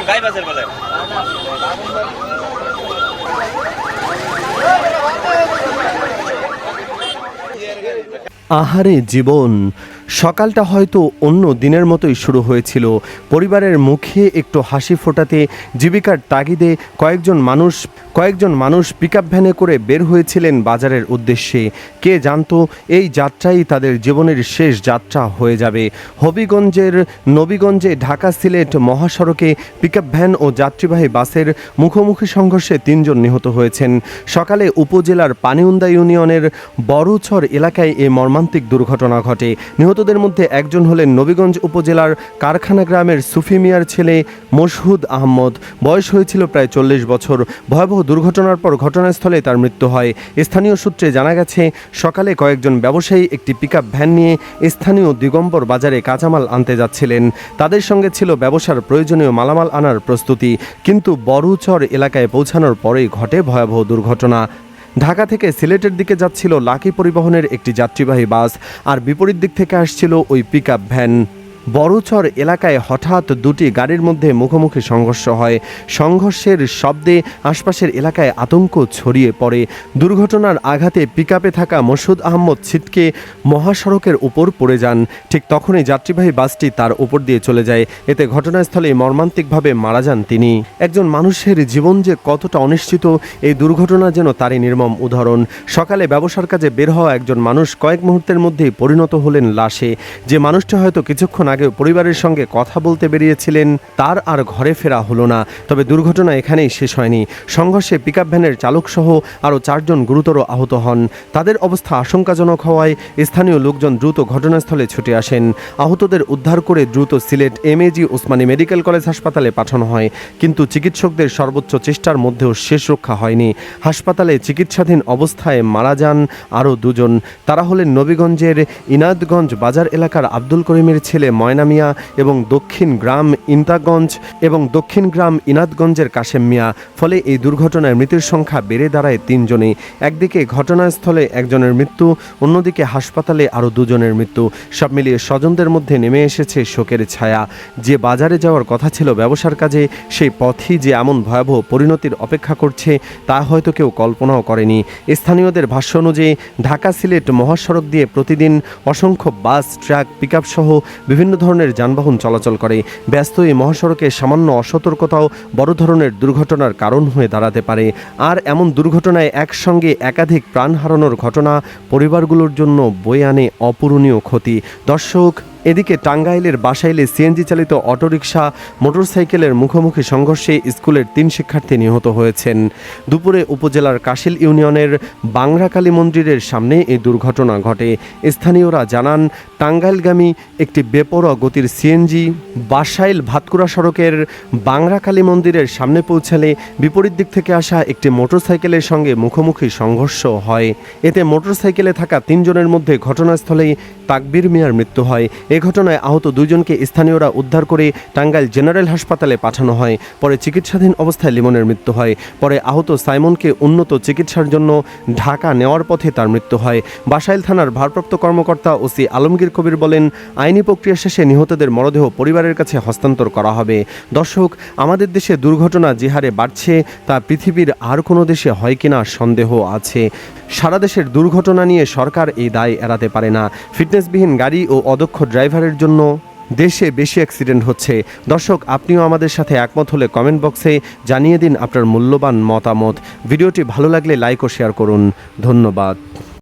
গাই বাজার বলে আহারে জীবন, সকালটা হয়তো অন্য দিনের মতোই শুরু হয়েছিল। পরিবারের মুখে একটু হাসি ফোটাতে জীবিকার তাগিদে কয়েকজন মানুষ পিকআপ ভ্যানে করে বের হয়েছিলেন বাজারের উদ্দেশ্যে। কে জানতো এই যাত্রাই তাদের জীবনের শেষ যাত্রা হয়ে যাবে। হবিগঞ্জের নবীগঞ্জে ঢাকা সিলেট মহাসড়কে পিকআপ ভ্যান ও যাত্রীবাহী বাসের মুখোমুখি সংঘর্ষে 3 জন নিহত হয়েছেন। সকালে উপজেলার পানিউন্দা ইউনিয়নের বড়ুছর এলাকায় এই মর্মান্তিক দুর্ঘটনা ঘটে। নিহতদের মধ্যে একজন হলেন নবীগঞ্জ উপজেলার কারখানা গ্রামের সুফি মিয়ার ছেলে মশহুদ আহমদ। বয়স হয়েছিল প্রায় 40 বছর। ভয়াবহ দুর্ঘটনার পর ঘটনাস্থলে তার মৃত্যু হয়। স্থানীয় সূত্রে জানা গেছে, সকালে কয়েকজন ব্যবসায়ী একটি পিকআপ ভ্যান নিয়ে স্থানীয় দিগম্বর বাজারে কাঁচামাল আনতে যাচ্ছিলেন। তাদের সঙ্গে ছিল ব্যবসার প্রয়োজনীয় মালামাল আনার প্রস্তুতি। কিন্তু বড়ুচর এলাকায় পৌঁছানোর পরেই ঘটে ভয়াবহ দুর্ঘটনা। ঢাকা থেকে সিলেটের দিকে যাচ্ছিল লাকি পরিবহনের একটি যাত্রীবাহী বাস, আর বিপরীত দিক থেকে আসছিল ওই পিকআপ ভ্যান। বড়ুচর এলাকায় হঠাৎ দুটি গাড়ির মধ্যে মুখোমুখি সংঘর্ষ হয়। সংঘর্ষের শব্দে আশপাশের এলাকায় আতঙ্ক ছড়িয়ে পড়ে। দুর্ঘটনার আঘাতে পিকআপে থাকা মশহুদ আহমদ ছিটকে মহাসড়কের উপর পড়ে যান। ঠিক তখনই যাত্রীবাহী বাসটি তার উপর দিয়ে চলে যায়। এতে ঘটনাস্থলেই মর্মান্তিকভাবে মারা যান তিনি। একজন মানুষের জীবন যে কতটা অনিশ্চিত, এই দুর্ঘটনা যেন তারই নির্মম উদাহরণ। সকালে ব্যবসার কাজে বের হওয়া একজন মানুষ কয়েক মুহূর্তের মধ্যেই পরিণত হলেন লাশে। যে মানুষটি হয়তো কিছুক্ষণ আগে পরিবারের সঙ্গে কথা বলতে বেরিয়েছিলেন, তার আর ঘরে ফেরা হলো না। তবে দুর্ঘটনা এখানেই শেষ হয়নি। সংঘর্ষে পিকআপ ভ্যানের চালকসহ আরও 4 জন গুরুতর আহত হন। তাদের অবস্থা আশঙ্কাজনক হওয়ায় স্থানীয় লোকজন দ্রুত ঘটনাস্থলে ছুটে আসেন। আহতদের উদ্ধার করে দ্রুত Sylhet MAG Osmani medical college হাসপাতালে পাঠানো হয়। কিন্তু চিকিৎসকদের সর্বোচ্চ চেষ্টার মধ্যেও শেষ রক্ষা হয়নি। হাসপাতালে চিকিৎসাধীন অবস্থায় মারা যান আরও 2 জন। তারা হলেন নবীগঞ্জের ইনাদগঞ্জ বাজার এলাকার আব্দুল করিমের ছেলে ময়না মিয়া এবং দক্ষিণ গ্রাম ইনাদগঞ্জের কাশেম মিয়া। ফলে এই দুর্ঘটনায় মৃতের সংখ্যা বেড়ে দাঁড়ায় 3 জনে। একদিকে ঘটনাস্থলে একজনের মৃত্যু, অন্যদিকে হাসপাতালে আরও 2 জনের মৃত্যু। সব মিলিয়ে স্বজনদের মধ্যে নেমে এসেছে শোকের ছায়া। যে বাজারে যাওয়ার কথা ছিল ব্যবসার কাজে, সেই পথই যে এমন ভয়াবহ পরিণতির অপেক্ষা করছে তা হয়তো কেউ কল্পনাও করেনি। স্থানীয়দের ভাষ্য অনুযায়ী ঢাকা সিলেট মহাসড়ক দিয়ে প্রতিদিন অসংখ্য বাস, ট্রাক, পিকআপ সহ বিভিন্ন ধরনের যানবাহন চলাচল করে। ব্যস্ত এই মহাসড়কে সামান্য অসতর্কতাও বড় ধরনের দুর্ঘটনার কারণ হয়ে দাঁড়াতে পারে। আর এমন দুর্ঘটনায় একসঙ্গে একাধিক প্রাণ হারানোর ঘটনা পরিবারগুলোর জন্য বয়ে আনে অপূরণীয় ক্ষতি। দর্শক, এদিকে টাঙ্গাইলের বাসাইলে সিএনজি চালিত অটোরিকশা মোটরসাইকেলের মুখোমুখি সংঘর্ষে স্কুলের 3 শিক্ষার্থী নিহত হয়েছেন। দুপুরে উপজেলার কাশিল ইউনিয়নের বাংরাকালী মন্দিরের সামনে এই দুর্ঘটনা ঘটে। স্থানীয়রা জানান, টাঙ্গাইলগামী একটি বেপরোয়া গতির সিএনজি বাসাইল ভাতকুড়া সড়কের বাংরাকালী মন্দিরের সামনে পৌঁছালে বিপরীত দিক থেকে আসা একটি মোটরসাইকেলের সঙ্গে মুখোমুখি সংঘর্ষ হয়। এতে মোটরসাইকেলে থাকা 3 জনের মধ্যে ঘটনাস্থলেই তাকবীর মিয়ার মৃত্যু হয়। এ ঘটনায় আহত 2 জনকে স্থানীয়রা উদ্ধার করে টাঙ্গাইল জেনারেল হাসপাতালে পাঠানো হয়। পরে চিকিৎসাধীন অবস্থায় লিমনের মৃত্যু হয়। পরে আহত সাইমনকে উন্নত চিকিৎসার জন্য ঢাকা নেওয়ার পথে তার মৃত্যু হয়। বাসাইল থানার ভারপ্রাপ্ত কর্মকর্তা ওসি আলমগীর কবির বলেন, আইনি প্রক্রিয়া শেষে নিহতদের মরদেহ পরিবারের কাছে হস্তান্তর করা হবে। দর্শক, আমাদের দেশে দুর্ঘটনা যে হারে বাড়ছে তা পৃথিবীর আর কোনো দেশে হয় কিনা সন্দেহ আছে। সারা দেশের দুর্ঘটনা নিয়ে সরকার এই দায় এড়াতে পারে না। ফিটনেসবিহীন গাড়ি ও অদক্ষ ড্রাইভারের জন্য দেশে বেশি অ্যাক্সিডেন্ট হচ্ছে। দর্শক, আপনিও আমাদের সাথে একমত হলে কমেন্ট বক্সে জানিয়ে দিন আপনার মূল্যবান মতামত। ভিডিওটি ভালো লাগলে লাইক ও শেয়ার করুন। ধন্যবাদ।